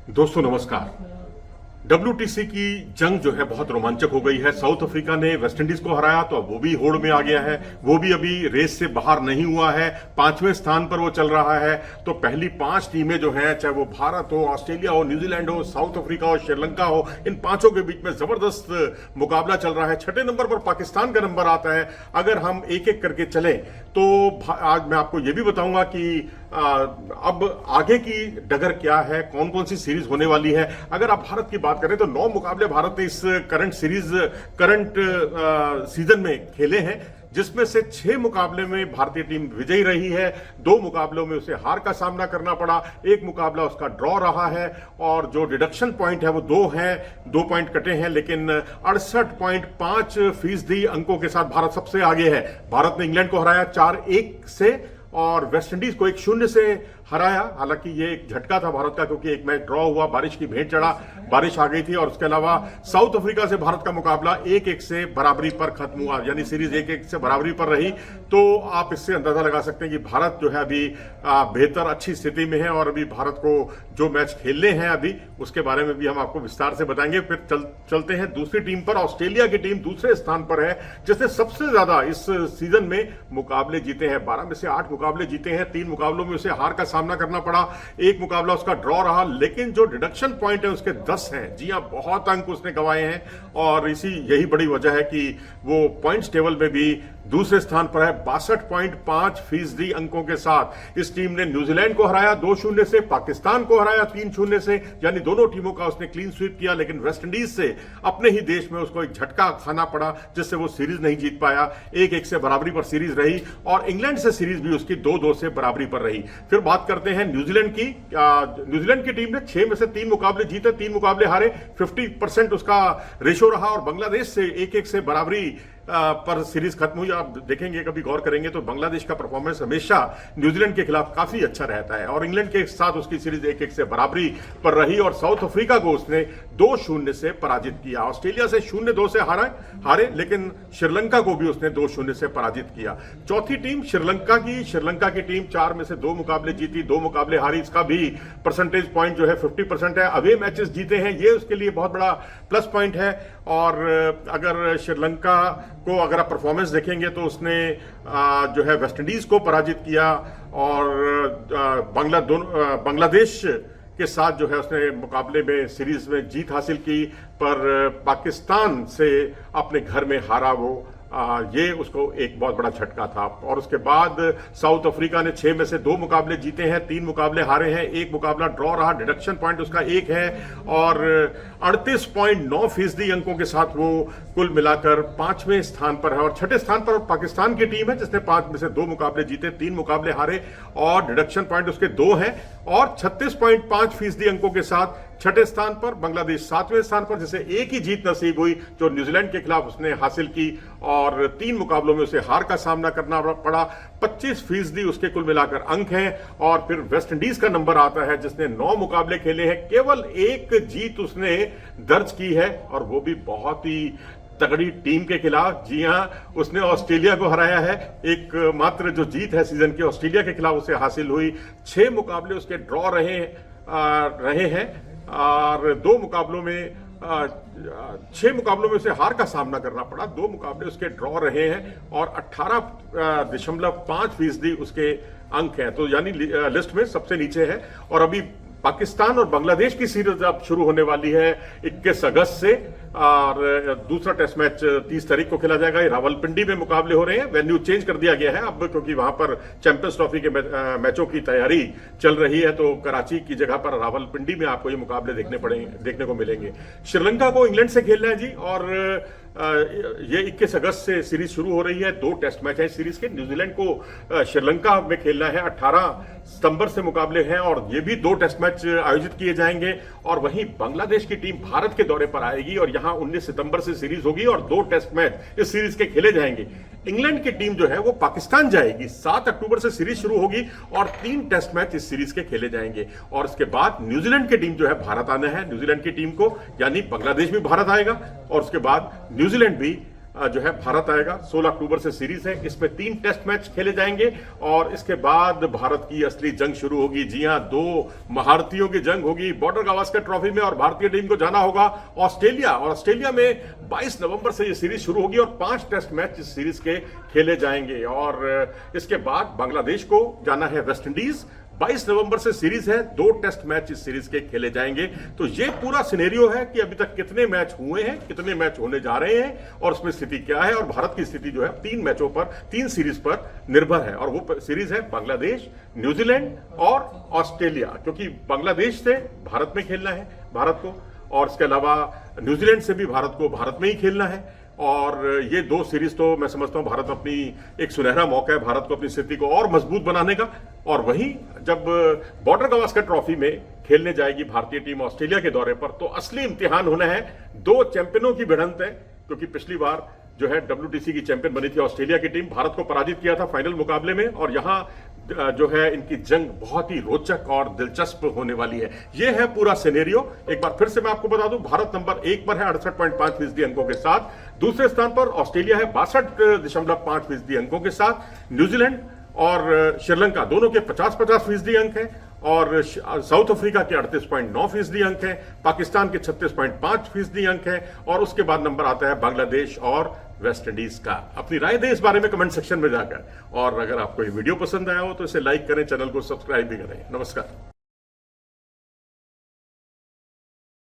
दोस्तों नमस्कार। WTC की जंग जो है बहुत रोमांचक हो गई है। साउथ अफ्रीका ने वेस्टइंडीज को हराया तो अब वो भी होड़ में आ गया है। वो भी अभी रेस से बाहर नहीं हुआ है, 5वें स्थान पर वो चल रहा है। तो पहली 5 टीमें जो हैं, चाहे वो भारत हो, ऑस्ट्रेलिया हो, न्यूजीलैंड हो, साउथ अफ्रीका हो, श्रीलंका हो, इन 5 के बीच में जबरदस्त मुकाबला चल रहा है। 6ठे नंबर पर पाकिस्तान का नंबर आता है। अगर हम एक एक करके चलें तो आज मैं आपको ये भी बताऊंगा कि अब आगे की डगर क्या है, कौन कौन सी सीरीज होने वाली है। अगर आप भारत की बात करें तो 9 मुकाबले भारत ने इस करंट सीजन में खेले हैं, जिसमें से 6 मुकाबले में भारतीय टीम विजयी रही है। 2 मुकाबलों में उसे हार का सामना करना पड़ा, 1 मुकाबला उसका ड्रॉ रहा है और जो डिडक्शन पॉइंट है वो 2 हैं, 2 पॉइंट कटे हैं। लेकिन 68.5% अंकों के साथ भारत सबसे आगे है। भारत ने इंग्लैंड को हराया 4-1 से और वेस्टइंडीज को 1-0 से हराया। हालांकि ये एक झटका था भारत का, क्योंकि एक मैच ड्रॉ हुआ, बारिश की भेंट चढ़ा, बारिश आ गई थी। और उसके अलावा साउथ अफ्रीका से भारत का मुकाबला 1-1 से बराबरी पर खत्म हुआ, यानी सीरीज 1-1 से बराबरी पर रही। तो आप इससे अंदाजा लगा सकते हैं कि भारत जो है अभी बेहतर अच्छी स्थिति में है और अभी भारत को जो मैच खेलने हैं अभी उसके बारे में भी हम आपको विस्तार से बताएंगे। फिर चलते हैं दूसरी टीम पर। ऑस्ट्रेलिया की टीम दूसरे स्थान पर है, जिसने सबसे ज्यादा इस सीजन में मुकाबले जीते हैं। 12 में से 8 मुकाबले जीते हैं। 3 मुकाबलों में उसे हार का सामना करना पड़ा, 1 मुकाबला उसका ड्रॉ रहा। लेकिन जो डिडक्शन पॉइंट है उसके 10 हैं। जी हां, बहुत अंक उसने गंवाए हैं और यही बड़ी वजह है कि वो पॉइंट्स टेबल में भी दूसरे स्थान पर है 62.5% अंकों के साथ। इस टीम ने न्यूजीलैंड को हराया 2-0 से, पाकिस्तान को हराया 3-0 से, यानी दोनों टीमों का उसने क्लीन स्वीप किया। लेकिन वेस्टइंडीज से अपने ही देश में उसको एक झटका खाना पड़ा, जिससे वो सीरीज नहीं जीत पाया। 1-1 से बराबरी पर सीरीज रही और इंग्लैंड से सीरीज भी उसकी 2-2 से बराबरी पर रही। फिर बात करते हैं न्यूजीलैंड की। न्यूजीलैंड की टीम ने 6 में से 3 मुकाबले जीते, 3 मुकाबले हारे, 50% उसका रेशो रहा और बांग्लादेश से 1-1 से बराबरी पर सीरीज खत्म हुई। आप देखेंगे, कभी गौर करेंगे तो बांग्लादेश का परफॉर्मेंस हमेशा न्यूजीलैंड के खिलाफ काफी अच्छा रहता है और इंग्लैंड के साथ उसकी सीरीज 1-1 से बराबरी पर रही और साउथ अफ्रीका को उसने 2-0 से पराजित किया। ऑस्ट्रेलिया से 0-2 से हारे, लेकिन श्रीलंका को भी उसने 2-0 से पराजित किया। चौथी टीम श्रीलंका की टीम 4 में से 2 मुकाबले जीती, 2 मुकाबले हारी। इसका भी परसेंटेज पॉइंट जो है 50% है। अवे मैचेस जीते हैं, ये उसके लिए बहुत बड़ा प्लस पॉइंट है। और अगर श्रीलंका को अगर आप परफॉर्मेंस देखेंगे तो उसने जो है वेस्टइंडीज को पराजित किया और बांग्लादेश के साथ जो है उसने मुकाबले में सीरीज में जीत हासिल की, पर पाकिस्तान से अपने घर में हारा वो। ये उसको एक बहुत बड़ा झटका था। और उसके बाद साउथ अफ्रीका ने 6 में से 2 मुकाबले जीते हैं, 3 मुकाबले हारे हैं, 1 मुकाबला ड्रॉ रहा। डिडक्शन पॉइंट उसका 1 है और 38.9% अंकों के साथ वो कुल मिलाकर 5वें स्थान पर है। और 6ठे स्थान पर पाकिस्तान की टीम है, जिसने 5 में से 2 मुकाबले जीते, 3 मुकाबले हारे और डिडक्शन पॉइंट उसके 2 हैं और 36.5% अंकों के साथ 6ठे स्थान पर। बांग्लादेश 7वें स्थान पर, जिसे 1 ही जीत नसीब हुई जो न्यूजीलैंड के खिलाफ उसने हासिल की और 3 मुकाबलों में उसे हार का सामना करना पड़ा। 25% उसके कुल मिलाकर अंक हैं। और फिर वेस्टइंडीज का नंबर आता है, जिसने 9 मुकाबले खेले हैं, केवल 1 जीत उसने दर्ज की है और वो भी बहुत ही तगड़ी टीम के खिलाफ। जी हां, उसने ऑस्ट्रेलिया को हराया है। एक मात्र जो जीत है सीजन की ऑस्ट्रेलिया के खिलाफ उसे हासिल हुई। 6 मुकाबले उसके ड्रॉ रहे हैं और 2 मुकाबलों में 6 मुकाबलों में उसे हार का सामना करना पड़ा। 2 मुकाबले उसके ड्रॉ रहे हैं और 18.5% उसके अंक हैं। तो यानी लिस्ट में सबसे नीचे है। और अभी पाकिस्तान और बांग्लादेश की सीरीज अब शुरू होने वाली है 21 अगस्त से और दूसरा टेस्ट मैच 30 तारीख को खेला जाएगा। रावलपिंडी में मुकाबले हो रहे हैं। वेन्यू चेंज कर दिया गया है अब, क्योंकि वहां पर चैंपियंस ट्रॉफी के मैचों की तैयारी चल रही है। तो कराची की जगह पर रावलपिंडी में आपको ये मुकाबले देखने को मिलेंगे। श्रीलंका को इंग्लैंड से खेलना है जी और ये 21 अगस्त से सीरीज शुरू हो रही है। 2 टेस्ट मैच है सीरीज के। न्यूजीलैंड को श्रीलंका में खेलना है। 18 सितंबर से मुकाबले हैं और ये भी 2 टेस्ट मैच आयोजित किए जाएंगे। और वहीं बांग्लादेश की टीम भारत के दौरे पर आएगी और यहां 19 सितंबर से सीरीज होगी और 2 टेस्ट मैच इस सीरीज के खेले जाएंगे। इंग्लैंड की टीम जो है वो पाकिस्तान जाएगी। 7 अक्टूबर से सीरीज शुरू होगी और 3 टेस्ट मैच इस सीरीज के खेले जाएंगे। और इसके बाद न्यूजीलैंड की टीम जो है भारत आना है। न्यूजीलैंड की टीम को, यानी बांग्लादेश भी भारत आएगा और उसके बाद न्यूजीलैंड भी जो है भारत आएगा। 16 अक्टूबर से सीरीज है, इसमें 3 टेस्ट मैच खेले जाएंगे और इसके बाद भारत की असली जंग शुरू होगी। जी हां, 2 महारथियों की जंग होगी बॉर्डर गावस्कर ट्रॉफी में और भारतीय टीम को जाना होगा ऑस्ट्रेलिया, और ऑस्ट्रेलिया में 22 नवंबर से यह सीरीज शुरू होगी और 5 टेस्ट मैच इस सीरीज के खेले जाएंगे। और इसके बाद बांग्लादेश को जाना है वेस्ट इंडीज। 22 नवंबर से सीरीज है, 2 टेस्ट मैच इस सीरीज के खेले जाएंगे। तो ये पूरा सिनेरियो है कि अभी तक कितने मैच हुए हैं, कितने मैच होने जा रहे हैं और उसमें स्थिति क्या है। और भारत की स्थिति जो है 3 मैचों पर, 3 सीरीज पर निर्भर है और वो सीरीज है बांग्लादेश, न्यूजीलैंड और ऑस्ट्रेलिया, क्योंकि बांग्लादेश से भारत में खेलना है भारत को, और इसके अलावा न्यूजीलैंड से भी भारत को भारत में ही खेलना है। और ये 2 सीरीज तो मैं समझता हूं भारत अपनी एक सुनहरा मौका है भारत को अपनी स्थिति को और मजबूत बनाने का। और वहीं जब बॉर्डर गावस्कर ट्रॉफी में खेलने जाएगी भारतीय टीम ऑस्ट्रेलिया के दौरे पर, तो असली इम्तिहान होना है 2 चैंपियनों की भिड़ंत है, क्योंकि पिछली बार जो है WTC की चैंपियन बनी थी ऑस्ट्रेलिया की टीम, भारत को पराजित किया था फाइनल मुकाबले में, और यहां जो है इनकी जंग बहुत ही रोचक और दिलचस्प होने वाली है। यह है पूरा सिनेरियो। एक बार फिर से मैं आपको बता दूं, भारत नंबर 1 पर है 68.5% अंकों के साथ, दूसरे स्थान पर ऑस्ट्रेलिया है 62.5% अंकों के साथ, न्यूजीलैंड और श्रीलंका दोनों के 50-50% अंक है, और साउथ अफ्रीका के 38.9% अंक है, पाकिस्तान के 36.5% अंक है, और उसके बाद नंबर आता है बांग्लादेश और वेस्ट इंडीज का। अपनी राय दें इस बारे में कमेंट सेक्शन में जाकर, और अगर आपको ये वीडियो पसंद आया हो तो इसे लाइक करें, चैनल को सब्सक्राइब भी करें। नमस्कार।